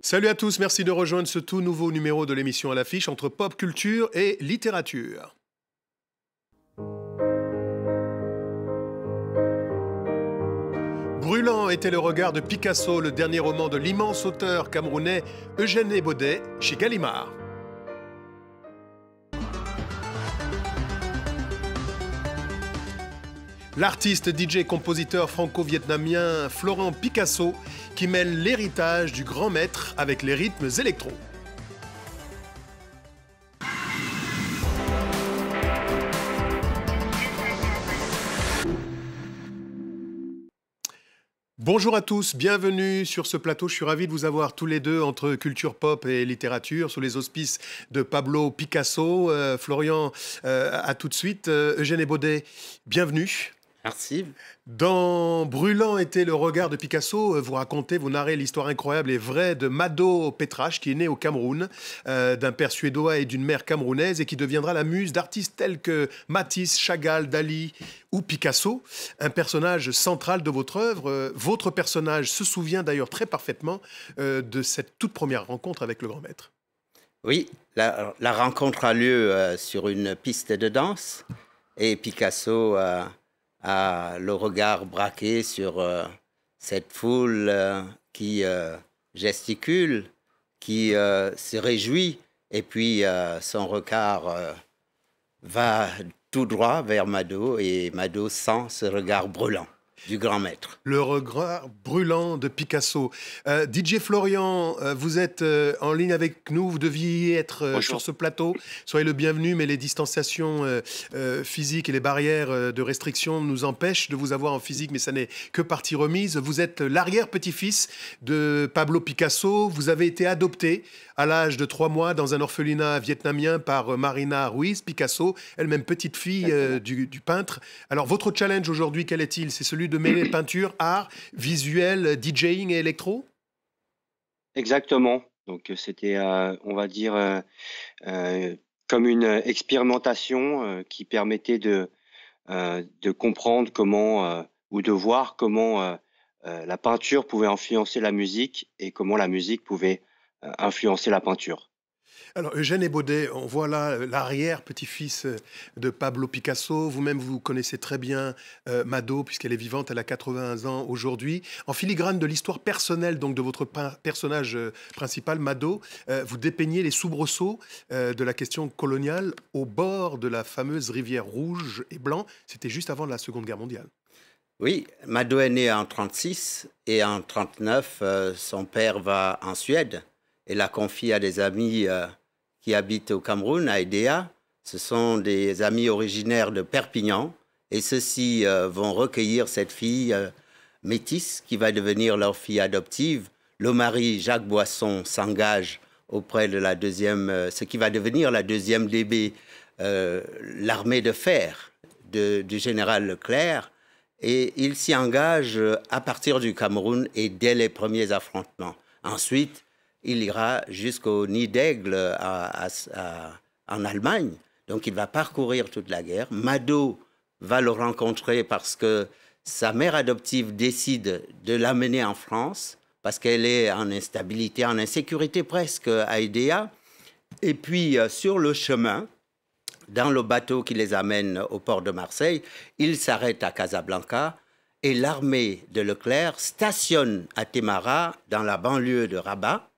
Salut à tous, merci de rejoindre ce tout nouveau numéro de l'émission À l'affiche entre pop culture et littérature. Brûlant était le regard de Picasso, le dernier roman de l'immense auteur camerounais Eugène Ebodé chez Gallimard. L'artiste DJ-compositeur franco-vietnamien Florent Picasso qui mêle l'héritage du grand maître avec les rythmes électro. Bonjour à tous, bienvenue sur ce plateau. Je suis ravi de vous avoir tous les deux entre culture pop et littérature sous les auspices de Pablo Picasso. Florian, à tout de suite. Eugène Ebodé, bienvenue. Merci. Dans Brûlant était le regard de Picasso, vous racontez, vous narrez l'histoire incroyable et vraie de Mado Petrache, qui est né au Cameroun, d'un père suédois et d'une mère camerounaise, et qui deviendra la muse d'artistes tels que Matisse, Chagall, Dali ou Picasso. Un personnage central de votre œuvre. Votre personnage se souvient d'ailleurs très parfaitement de cette toute première rencontre avec le grand maître. Oui, la rencontre a lieu sur une piste de danse, et Picasso a le regard braqué sur cette foule qui gesticule, qui se réjouit, et puis son regard va tout droit vers Mado, et Mado sent ce regard brûlant du grand maître. Le regard brûlant de Picasso. DJ Florian, vous êtes en ligne avec nous, vous deviez être sur ce plateau. Soyez le bienvenu, mais les distanciations physiques et les barrières de restriction nous empêchent de vous avoir en physique, mais ça n'est que partie remise. Vous êtes l'arrière-petit-fils de Pablo Picasso. Vous avez été adopté à l'âge de 3 mois dans un orphelinat vietnamien par Marina Ruiz Picasso, elle-même petite fille du peintre. Alors, votre challenge aujourd'hui, quel est-il? C'est celui de mêler peinture, art, visuel, DJing et électro? Exactement. Donc, c'était, on va dire, comme une expérimentation qui permettait de comprendre comment, ou de voir comment la peinture pouvait influencer la musique et comment la musique pouvait influencer la peinture. Alors, Eugène Ebodé, on voit là l'arrière-petit-fils de Pablo Picasso. Vous-même, vous connaissez très bien Mado, puisqu'elle est vivante, elle a 81 ans aujourd'hui. En filigrane de l'histoire personnelle donc, de votre personnage principal, Mado, vous dépeignez les soubresauts de la question coloniale au bord de la fameuse rivière Rouge et Blanc. C'était juste avant la Seconde Guerre mondiale. Oui, Mado est né en 1936 et en 1939, son père va en Suède et la confie à des amis qui habitent au Cameroun, à Edea. Ce sont des amis originaires de Perpignan et ceux-ci vont recueillir cette fille métisse qui va devenir leur fille adoptive. Le mari, Jacques Boisson, s'engage auprès de la deuxième, ce qui va devenir la deuxième DB, l'armée de fer du général Leclerc. Et il s'y engage à partir du Cameroun et dès les premiers affrontements. Ensuite, il ira jusqu'au Nid d'Aigle en Allemagne. Donc, il va parcourir toute la guerre. Mado va le rencontrer parce que sa mère adoptive décide de l'amener en France parce qu'elle est en instabilité, en insécurité presque à Edea. Et puis, sur le chemin, dans le bateau qui les amène au port de Marseille, ils s'arrêtent à Casablanca et l'armée de Leclerc stationne à Témara, dans la banlieue de Rabat,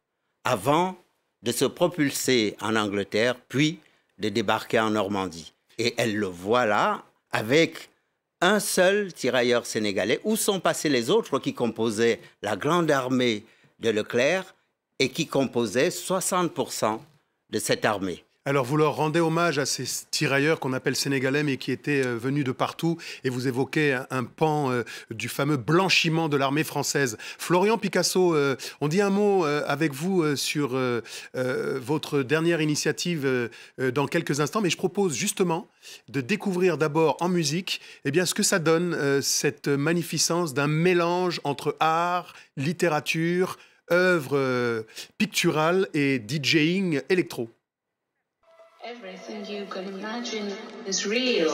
avant de se propulser en Angleterre, puis de débarquer en Normandie. Et elle le voit là, avec un seul tirailleur sénégalais. Où sont passés les autres qui composaient la grande armée de Leclerc et qui composaient 60% de cette armée? Alors, vous leur rendez hommage à ces tirailleurs qu'on appelle sénégalais, mais qui étaient venus de partout, et vous évoquez un pan du fameux blanchiment de l'armée française. Florian Picasso, on dit un mot avec vous sur votre dernière initiative dans quelques instants, mais je propose justement de découvrir d'abord en musique ce que ça donne, cette magnificence d'un mélange entre art, littérature, œuvre picturale et DJing électro. Everything you can imagine is real.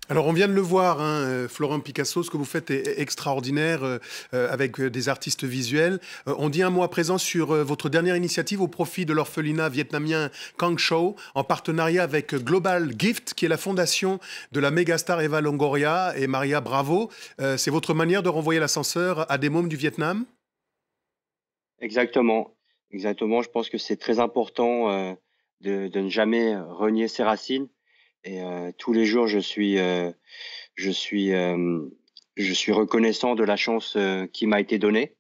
Alors, on vient de le voir, hein, Florian Picasso, ce que vous faites est extraordinaire avec des artistes visuels. On dit un mot à présent sur votre dernière initiative au profit de l'orphelinat vietnamien Quang Châu, en partenariat avec Global Gift, qui est la fondation de la mégastar Eva Longoria et Maria Bravo. C'est votre manière de renvoyer l'ascenseur à des mômes du Vietnam? Exactement, exactement. Je pense que c'est très important de ne jamais renier ses racines. Et tous les jours, je suis, je suis reconnaissant de la chance qui m'a été donnée.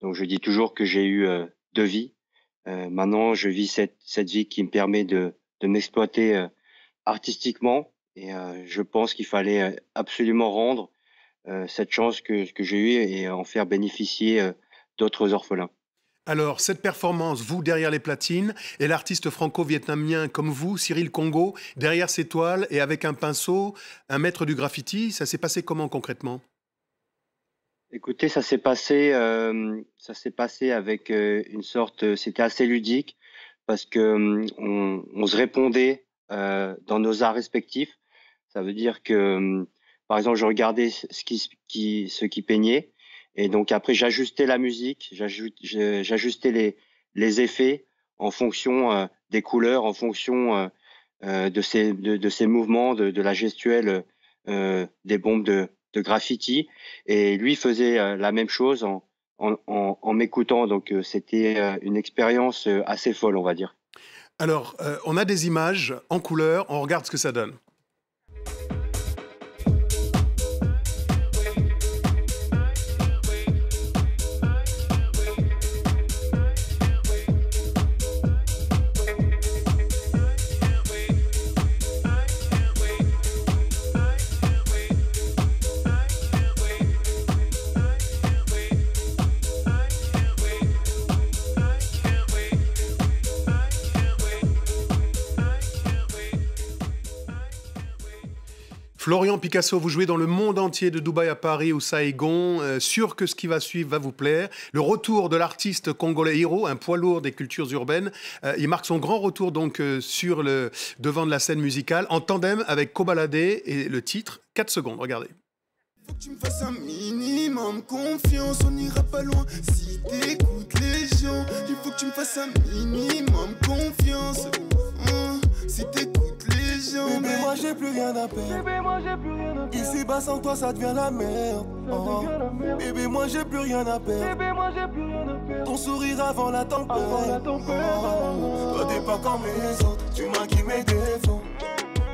Donc, je dis toujours que j'ai eu deux vies. Maintenant, je vis cette vie qui me permet de m'exploiter artistiquement. Et je pense qu'il fallait absolument rendre cette chance que j'ai eue et en faire bénéficier d'autres orphelins. Alors, cette performance, vous derrière les platines, et l'artiste franco-vietnamien comme vous, Cyril Congo, derrière ses toiles et avec un pinceau, un maître du graffiti, ça s'est passé comment concrètement? Écoutez, ça s'est passé avec une sorte, c'était assez ludique parce que on se répondait dans nos arts respectifs. Ça veut dire que, par exemple, je regardais ce qui peignait et donc après j'ajustais la musique, j'ajustais les effets en fonction des couleurs, en fonction de ces mouvements, de la gestuelle des bombes de graffiti. Et lui faisait la même chose en m'écoutant. Donc c'était une expérience assez folle, on va dire. Alors, on a des images en couleur, on regarde ce que ça donne. Florian Picasso, vous jouez dans le monde entier, de Dubaï à Paris ou Saigon. Sûr que ce qui va suivre va vous plaire. Le retour de l'artiste congolais Hiro, un poids lourd des cultures urbaines. Il marque son grand retour donc sur le devant de la scène musicale, en tandem avec Kobalade et le titre 4 secondes. Regardez. Faut que tu me fasses un minimum confiance, on n'ira pas loin si t'écoutes les gens. Il faut que tu me fasses un minimum confiance, si t'écoutes les gens. Bébé, moi j'ai plus rien à perdre. Ici bas sans toi ça devient la merde. Bébé, moi j'ai plus rien à perdre. Ton sourire avant la tempête. Toi t'es pas comme les autres, tu maquilles mes défauts.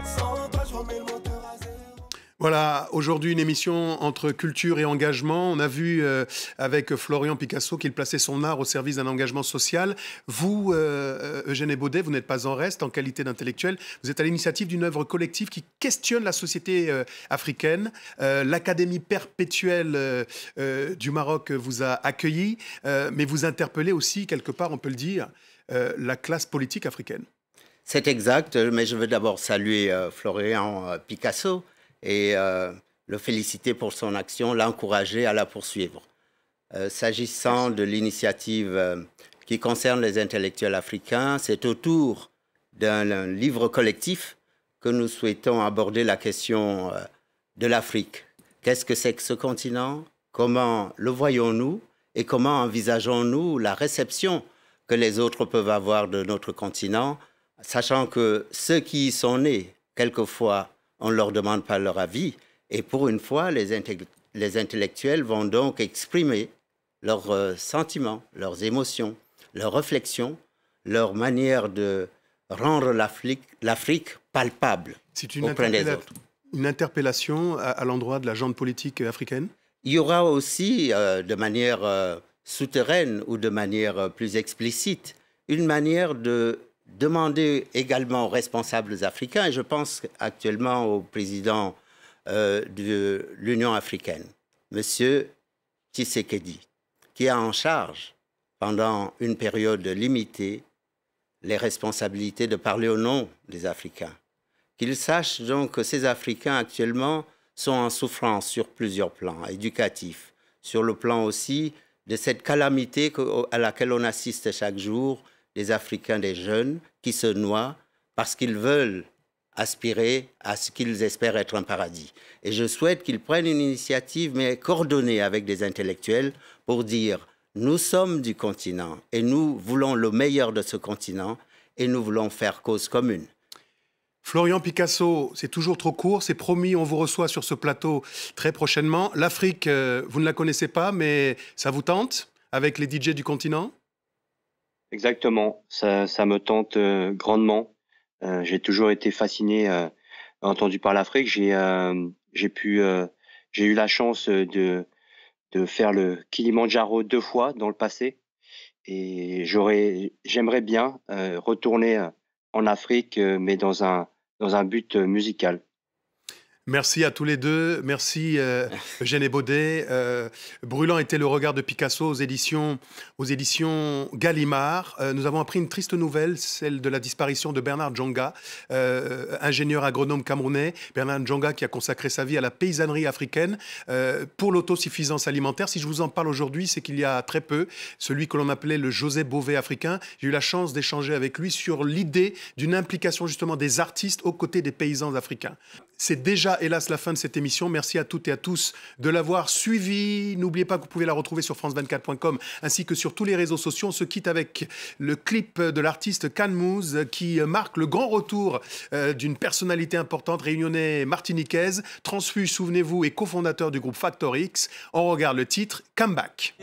Sans toi je remets le moteur à zéro. Voilà, aujourd'hui une émission entre culture et engagement. On a vu avec Florian Picasso qu'il plaçait son art au service d'un engagement social. Vous, Eugène Baudet, vous n'êtes pas en reste en qualité d'intellectuel. Vous êtes à l'initiative d'une œuvre collective qui questionne la société africaine. L'Académie perpétuelle du Maroc vous a accueilli, mais vous interpellez aussi, quelque part, on peut le dire, la classe politique africaine. C'est exact, mais je veux d'abord saluer Florian Picasso et le féliciter pour son action, l'encourager à la poursuivre. S'agissant de l'initiative qui concerne les intellectuels africains, c'est autour d'un livre collectif que nous souhaitons aborder la question de l'Afrique. Qu'est-ce que c'est que ce continent? Comment le voyons-nous? Et comment envisageons-nous la réception que les autres peuvent avoir de notre continent, sachant que ceux qui y sont nés, quelquefois, on ne leur demande pas leur avis. Et pour une fois, les intellectuels vont donc exprimer leurs sentiments, leurs émotions, leurs réflexions, leur manière de rendre l'Afrique palpable auprès des autres. Une interpellation à l'endroit de la gente politique africaine? Il y aura aussi, de manière souterraine ou de manière plus explicite, une manière de demander également aux responsables africains, et je pense actuellement au président de l'Union africaine, M. Tshisekedi, qui a en charge, pendant une période limitée, les responsabilités de parler au nom des Africains. Qu'ils sachent donc que ces Africains actuellement sont en souffrance sur plusieurs plans, éducatifs, sur le plan aussi de cette calamité à laquelle on assiste chaque jour, des Africains, des jeunes, qui se noient parce qu'ils veulent aspirer à ce qu'ils espèrent être un paradis. Et je souhaite qu'ils prennent une initiative, mais coordonnée avec des intellectuels, pour dire « nous sommes du continent et nous voulons le meilleur de ce continent et nous voulons faire cause commune ». Florian Picasso, c'est toujours trop court, c'est promis, on vous reçoit sur ce plateau très prochainement. L'Afrique, vous ne la connaissez pas, mais ça vous tente avec les DJ du continent? Exactement, ça me tente grandement. J'ai toujours été fasciné, entendu par l'Afrique. J'ai eu la chance de faire le Kilimandjaro 2 fois dans le passé, et j'aimerais bien retourner en Afrique, mais dans un but musical. Merci à tous les deux. Merci Eugène et Baudet. Brûlant était le regard de Picasso aux éditions Gallimard. Nous avons appris une triste nouvelle, celle de la disparition de Bernard Djonga, ingénieur agronome camerounais. Bernard Djonga qui a consacré sa vie à la paysannerie africaine pour l'autosuffisance alimentaire. Si je vous en parle aujourd'hui, c'est qu'il y a très peu, celui que l'on appelait le José Bové africain. J'ai eu la chance d'échanger avec lui sur l'idée d'une implication justement des artistes aux côtés des paysans africains. C'est déjà, hélas, la fin de cette émission. Merci à toutes et à tous de l'avoir suivi. N'oubliez pas que vous pouvez la retrouver sur france24.com ainsi que sur tous les réseaux sociaux. On se quitte avec le clip de l'artiste Canmouze qui marque le grand retour d'une personnalité importante réunionnais martiniquaise. Transfuge, souvenez-vous, et cofondateur du groupe Factor X. On regarde le titre Come Back.